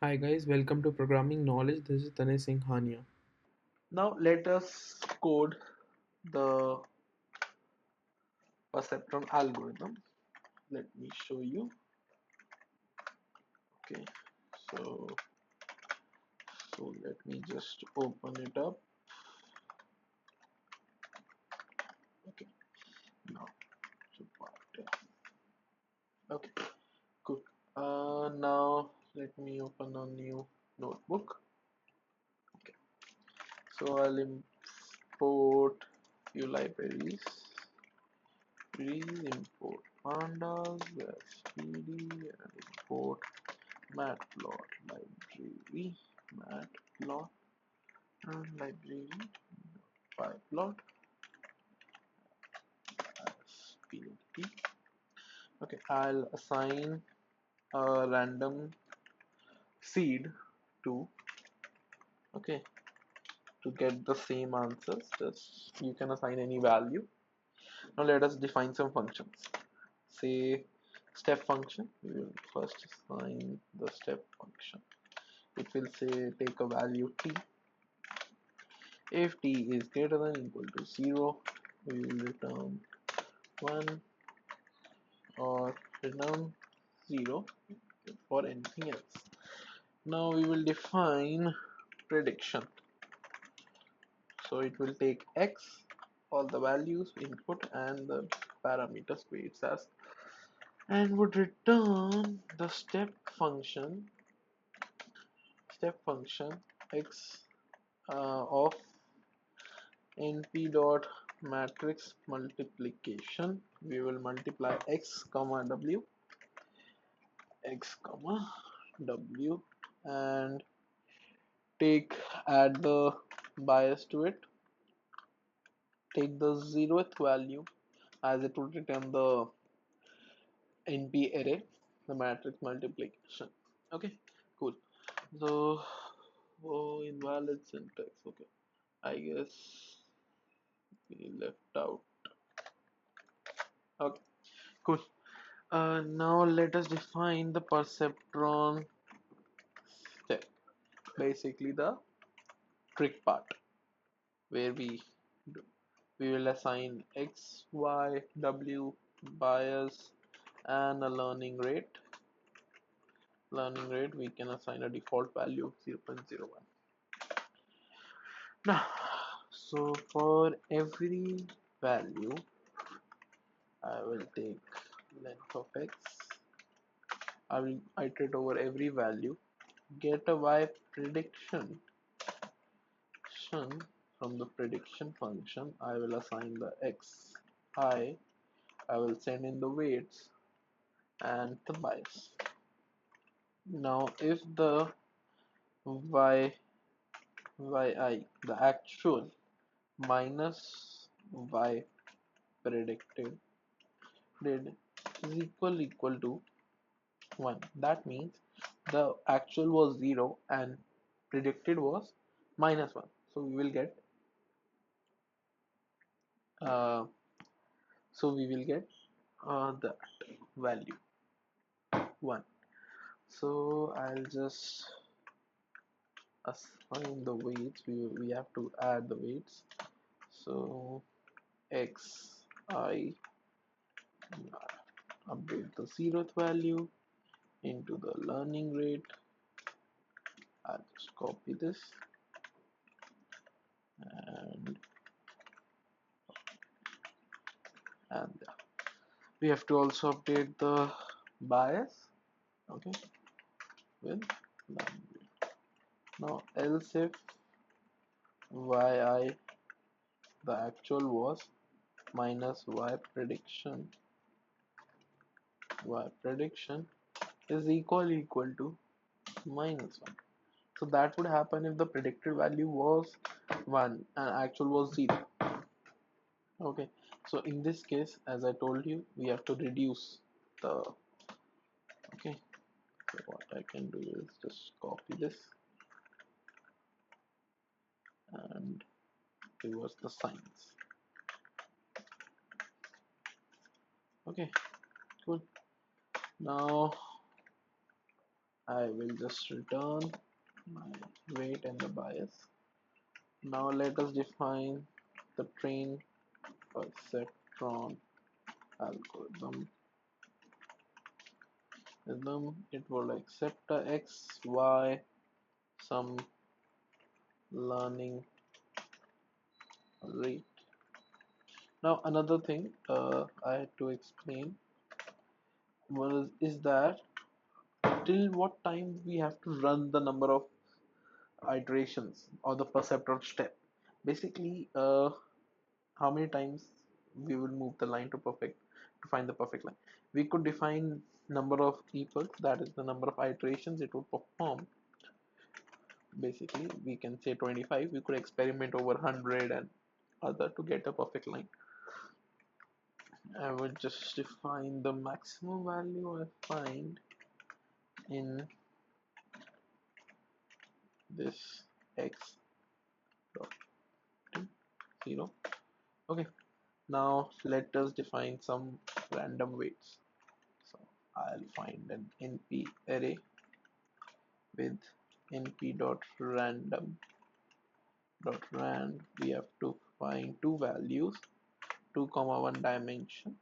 Hi guys, welcome to Programming Knowledge. This is Tanay Singh Hania. Now let us code the Perceptron algorithm. Let me show you. Okay, so let me just open it up. Okay, now to part. Okay, good. Now let me open a new notebook. Okay, so I'll import few libraries. Please import pandas, std, and import matplot library, matplot and library, pyplot as plt. Okay, I'll assign a random seed to, okay, to get the same answers. Just you can assign any value. Now let us define some functions. Say step function. We will first assign the step function. It will say take a value t. If t is greater than or equal to 0, we will return 1 or return 0 for anything else. Now we will define prediction. So it will take x, all the values input and the parameters weights as, and would return the step function x of np dot matrix multiplication. We will multiply x comma w and add the bias to it. Take the 0th value as it would return the np array, the matrix multiplication. Okay, cool. So invalid syntax. Okay, I guess we left out. Okay, cool. Now let us define the perceptron step, basically the trick part where we will assign x, y, w, bias, and a learning rate. We can assign a default value of 0.01. Now, so for every value, I will take length of x. I will iterate over every value, get a y prediction. From the prediction function, I will assign the x I will send in the weights and the bias. Now, if the y the actual minus y predicted is equal to 1, that means the actual was 0 and predicted was minus 1. So we will get uh, that value 1. So I'll just assign the weights. We have to add the weights. So x I update the 0th value into the learning rate. I'll just copy this and we have to also update the bias, okay, with learning rate. Now else if yi the actual was minus y prediction is equal to minus 1. So that would happen if the predicted value was 1 and actual was 0. Okay, so in this case, as I told you, we have to reduce the, okay, so what I can do is just copy this and reverse the signs. Okay, cool. Now I will just return my weight and the bias. Now let us define the train perceptron algorithm. It will accept a x, y, some learning rate. Now another thing I had to explain is that till what time we have to run the number of iterations or the perceptron step. Basically, how many times we will move the line to find the perfect line. We could define number of epochs, that is the number of iterations it will perform. Basically, we can say 25. We could experiment over 100 and other to get a perfect line. I would just define the maximum value I find in this x dot t 0. Okay, now let us define some random weights. So I'll find an np array with np.random.rand. We have to find two values, 2 comma 1 dimension.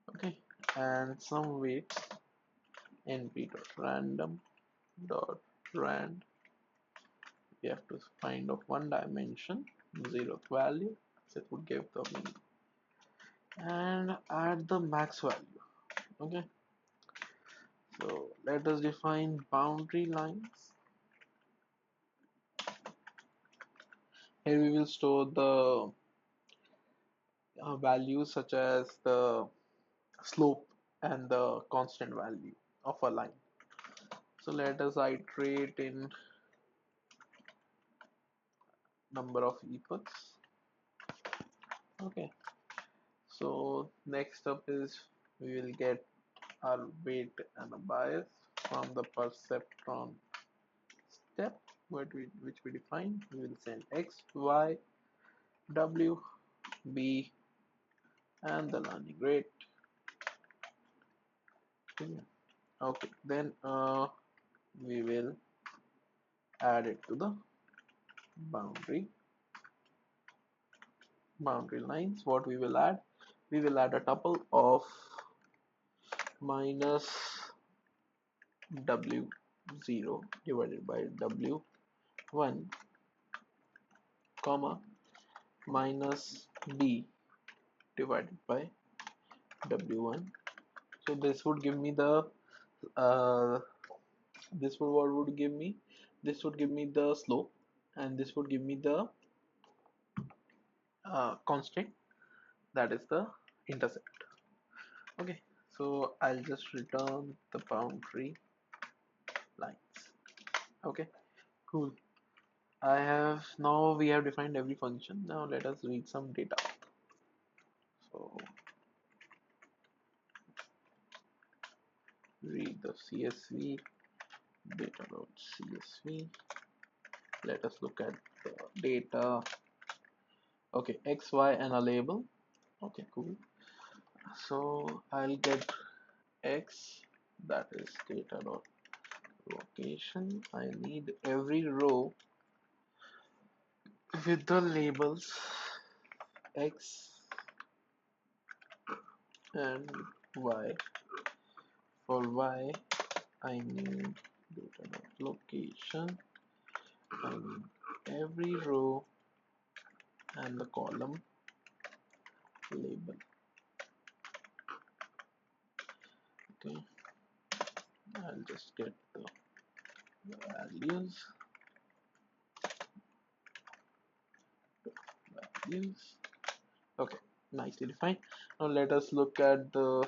Okay, and some weights np.random.rand. We have to find of 1 dimension, 0th value, so it would give the mean, and add the max value. Okay, so let us define boundary lines. Here we will store the values such as the slope and the constant value of a line. So let us iterate in number of epochs. Okay, so next up is we will get our weight and a bias from the perceptron step which we define. We will send x, y, w, b, and the learning rate. Okay, then we will add it to the boundary lines. What we will add? We will add a tuple of minus w0 divided by w1 comma minus b divided by w1. So this would give me the this would what would give me, this would give me the slope, and this would give me the constant, that is the intercept. Okay, so I'll just return the boundary lines. Okay, cool. Now we have defined every function. Now let us read some data. So read the CSV data.csv. Let us look at the data. Okay, x, y, and a label. Okay, cool. So I'll get x, that is data.location. I need every row with the labels x and y. For y, I need data.location. I need every row and the column label. Okay, I'll just get the values. Okay, nicely defined. Now let us look at the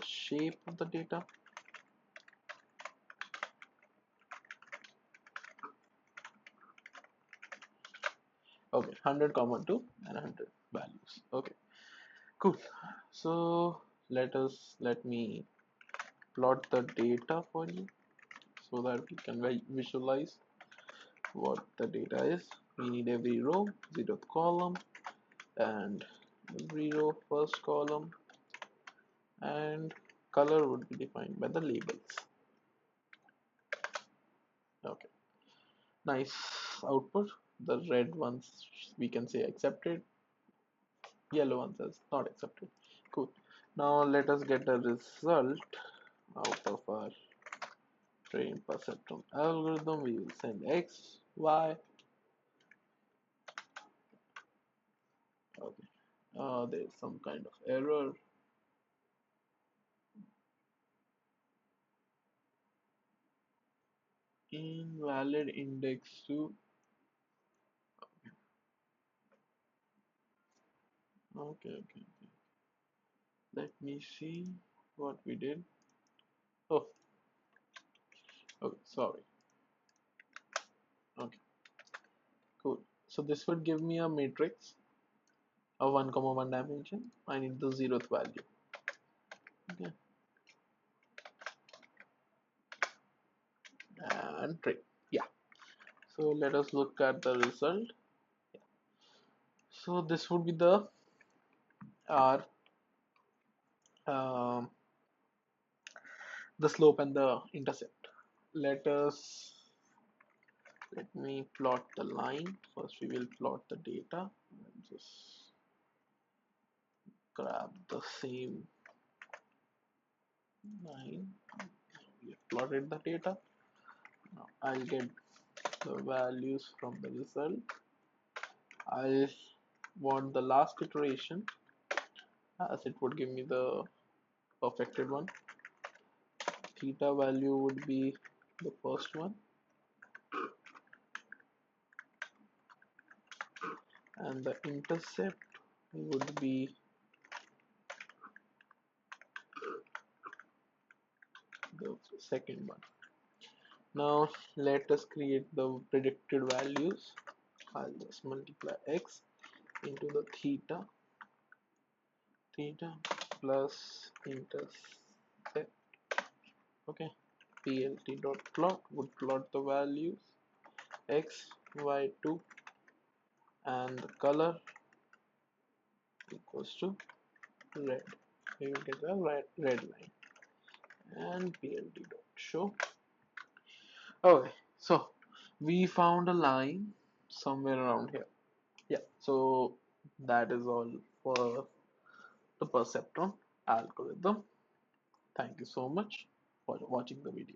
shape of the data. Okay, 100 comma 2 and 100 values. Okay, cool. So let me plot the data for you so that we can visualize what the data is. We need every row, 0th column, and every row, first column, and color would be defined by the labels. Okay, nice output. The red ones we can say accepted, yellow ones as not accepted. Cool. Now let us get a result out of our train perceptron algorithm. We will send x, y. Okay. There's some kind of error. Invalid index to. Okay, okay, okay. Let me see what we did. Oh, okay, sorry. Okay, cool. So this would give me a matrix of 1 comma 1 dimension. I need the 0th value. Okay, and train. Yeah. So let us look at the result. So this would be the our um, the slope and the intercept. Let me plot the line. First we will plot the data and just grab the same line. We have plotted the data. Now I'll get the values from the result. I want the last iteration as it would give me the perfected one. Theta value would be the first one, and the intercept would be the second one. Now let us create the predicted values. I'll just multiply x into the theta plus intercept. Okay, plt dot plot would plot the values x, y2, and the color equals to red. We will get a red line, and plt dot show. Okay, so we found a line somewhere around here. Yeah, so that is all for the perceptron algorithm. Thank you so much for watching the video.